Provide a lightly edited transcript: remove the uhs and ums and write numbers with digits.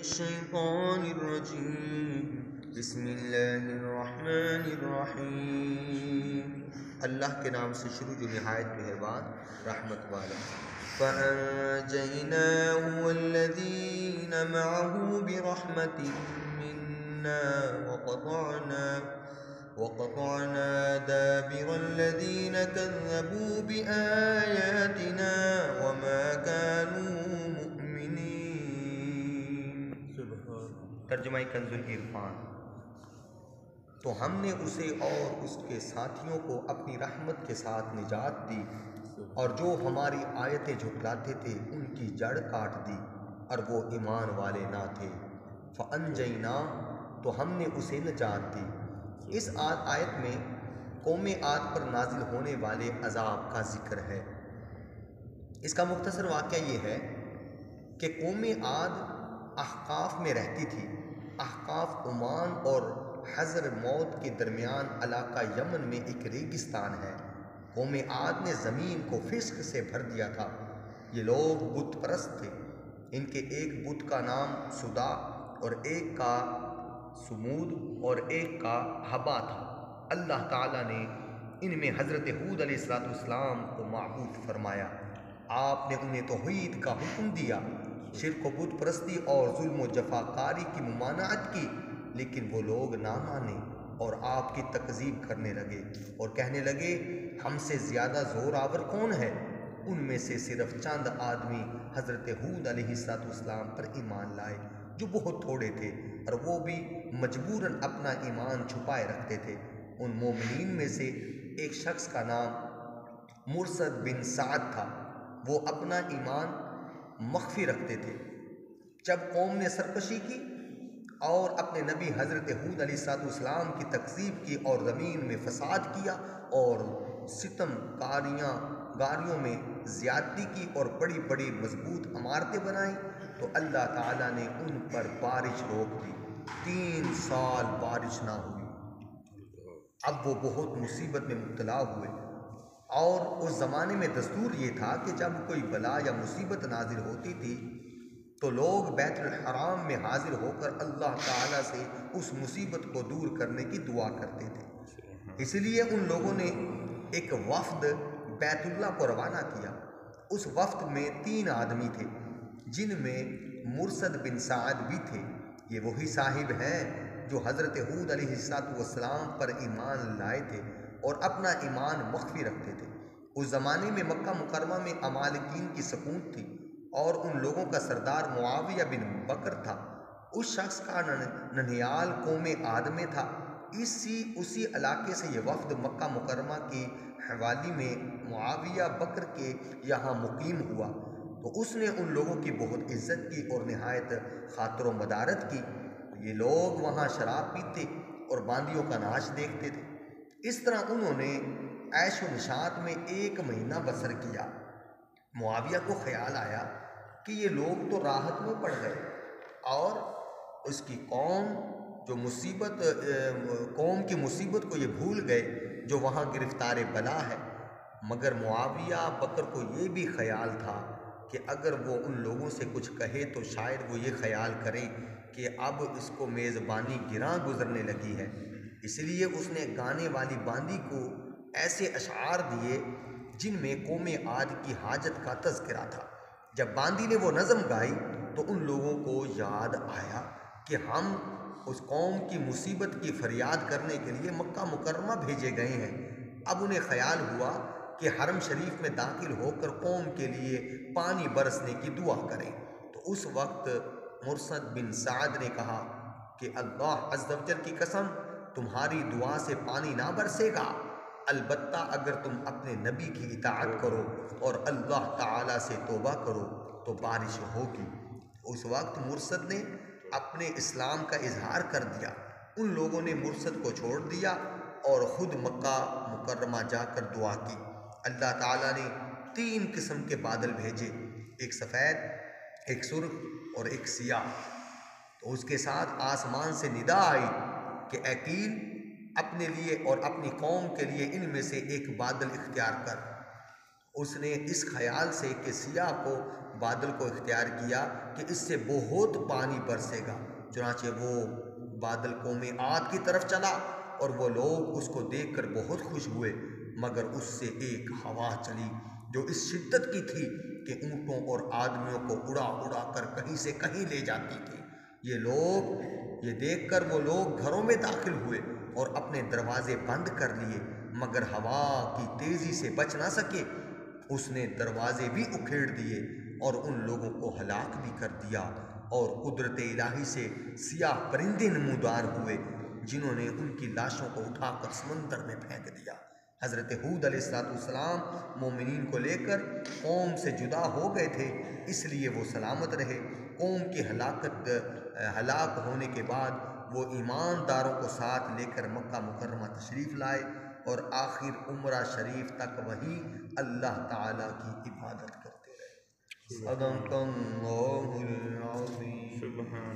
الشيطان الرجيم بسم الله الرحمن الرحيم اللہ کے نام سے شروع جو نہایت مہربان رحمت والا. فأنجيناه والذين معه برحمة منا وقطعنا دابر الذين كذبوا بآياتنا وما كانوا مؤمنين. ترجمہ کنز العرفان. تو ہم نے اسے اور اس کے ساتھیوں کو اپنی رحمت کے ساتھ نجات دی، اور جو ہماری آیتیں جھٹلاتے تھے ان کی جڑ کاٹ دی، اور وہ ایمان والے نہ تھے. فانجینا، تو ہم نے اسے نجات دی. اس آیت میں قوم عاد پر نازل ہونے والے عذاب کا ذکر ہے. اس کا مختصر واقعہ یہ ہے کہ قوم عاد احقاف میں رہتی تھی. احقاف عمان اور حضر موت کے درمیان علاقہ یمن میں ایک ریگستان ہے. قوم عاد نے زمین کو فسق سے بھر دیا تھا. یہ لوگ بت پرست تھے. ان کے ایک بت کا نام سدا اور ایک کا سمود اور ایک کا حبا تھا. اللہ تعالیٰ نے ان میں حضرت ہود علیہ السلام کو معبود فرمایا. آپ نے انہیں توحید کا حکم دیا، شرک و بت پرستی اور ظلم و جفاکاری کی ممانعت کی، لیکن وہ لوگ نہ مانے اور آپ کی تکذیب کرنے لگے اور کہنے لگے ہم سے زیادہ زور آور کون ہے. ان میں سے صرف چند آدمی حضرت ہود علیہ السلام پر ایمان لائے جو بہت تھوڑے تھے، اور وہ بھی مجبوراً اپنا ایمان چھپائے رکھتے تھے. ان مومنین میں سے ایک شخص کا نام مرصد بن سعد تھا. وہ اپنا ایمان مخفی رکھتے تھے. جب قوم نے سرکشی کی اور اپنے نبی حضرت ہود علیہ السلام کی تکذیب کی اور زمین میں فساد کیا اور ستم گاریوں میں زیادتی کی اور بڑی بڑی مضبوط عمارتیں بنائیں، تو اللہ تعالیٰ نے ان پر بارش روک دی. 3 سال بارش نہ ہوئی. اب وہ بہت مصیبت میں مبتلا ہوئے. اور اس زمانے میں دستور یہ تھا کہ جب کوئی بلا یا مصیبت نازل ہوتی تھی تو لوگ بیت الحرام میں حاضر ہو کر اللہ تعالیٰ سے اس مصیبت کو دور کرنے کی دعا کرتے تھے. اس لیے ان لوگوں نے ایک وفد بیت اللہ کو روانہ کیا. اس وفد میں 3 آدمی تھے جن میں مرصد بن سعد بھی تھے. یہ وہی صاحب ہیں جو حضرت ہود علیہ السلام پر ایمان لائے تھے اور اپنا ایمان مخفی رکھتے تھے. اس زمانے میں مکہ مکرمہ میں عمالقین کی سکونت تھی اور ان لوگوں کا سردار معاویہ بن بکر تھا. اس شخص کا ننھیال قوم عاد میں تھا. اسی علاقے سے یہ وفد مکہ مکرمہ کی حوالی میں معاویہ بکر کے یہاں مقیم ہوا. تو اس نے ان لوگوں کی بہت عزت کی اور نہایت خاطر و مدارت کی. یہ لوگ وہاں شراب پیتے اور باندیوں کا ناچ دیکھتے تھے. اس طرح انہوں نے عیش و نشاط میں 1 مہینہ بسر کیا. معاویہ کو خیال آیا کہ یہ لوگ تو راحت میں پڑ گئے اور اس کی قوم کی مصیبت کو یہ بھول گئے جو وہاں گرفتار بلا ہے. مگر معاویہ بکر کو یہ بھی خیال تھا کہ اگر وہ ان لوگوں سے کچھ کہے تو شاید وہ یہ خیال کریں کہ اب اس کو میزبانی گراں گزرنے لگی ہے. اس لیے اس نے گانے والی باندی کو ایسے اشعار دیے جن میں قوم عاد کی حاجت کا تذکرہ تھا. جب باندی نے وہ نظم گائی تو ان لوگوں کو یاد آیا کہ ہم اس قوم کی مصیبت کی فریاد کرنے کے لیے مکہ مکرمہ بھیجے گئے ہیں. اب انہیں خیال ہوا کہ حرم شریف میں داخل ہو کر قوم کے لیے پانی برسنے کی دعا کریں. تو اس وقت مرصد بن سعد نے کہا کہ اللہ عز و جل کی قسم تمہاری دعا سے پانی نہ برسے گا، البتہ اگر تم اپنے نبی کی اطاعت کرو اور اللہ تعالیٰ سے توبہ کرو تو بارش ہوگی. اس وقت مرصد نے اپنے اسلام کا اظہار کر دیا. ان لوگوں نے مرصد کو چھوڑ دیا اور خود مکہ مکرمہ جا کر دعا کی. اللہ تعالیٰ نے 3 قسم کے بادل بھیجے، ایک سفید، ایک سرخ اور ایک سیاہ. تو اس کے ساتھ آسمان سے ندا آئی کہ اے قیل، اپنے لیے اور اپنی قوم کے لیے ان میں سے ایک بادل اختیار کر. اس نے اس خیال سے کہ سیاہ کو بادل کو اختیار کیا کہ اس سے بہت پانی برسے گا، چنانچہ وہ بادل قوم عاد کی طرف چلا اور وہ لوگ اس کو دیکھ کر بہت خوش ہوئے، مگر اس سے ایک ہوا چلی جو اس شدت کی تھی کہ اونٹوں اور آدمیوں کو اڑا اڑا کر کہیں سے کہیں لے جاتی تھی۔ یہ دیکھ کر وہ لوگ گھروں میں داخل ہوئے اور اپنے دروازے بند کر لیے، مگر ہوا کی تیزی سے بچ نہ سکے۔ اس نے دروازے بھی اکھیڑ دیے اور ان لوگوں کو ہلاک بھی کر دیا، اور قدرت الہی سے سیاہ پرندے نمودار ہوئے جنہوں نے ان کی لاشوں کو اٹھا کر سمندر میں پھینک دیا۔ حضرت ہود علیہ السلام مومنین کو لے کر قوم سے جدا ہو گئے تھے، اس لیے وہ سلامت رہے۔ قوم کی ہلاک ہونے کے بعد وہ ایمانداروں کو ساتھ لے کر مکہ مکرمہ تشریف لائے اور آخر عمرہ شریف تک وہیں اللہ تعالیٰ کی عبادت کرتے رہے۔ صدق اللہ العظیم۔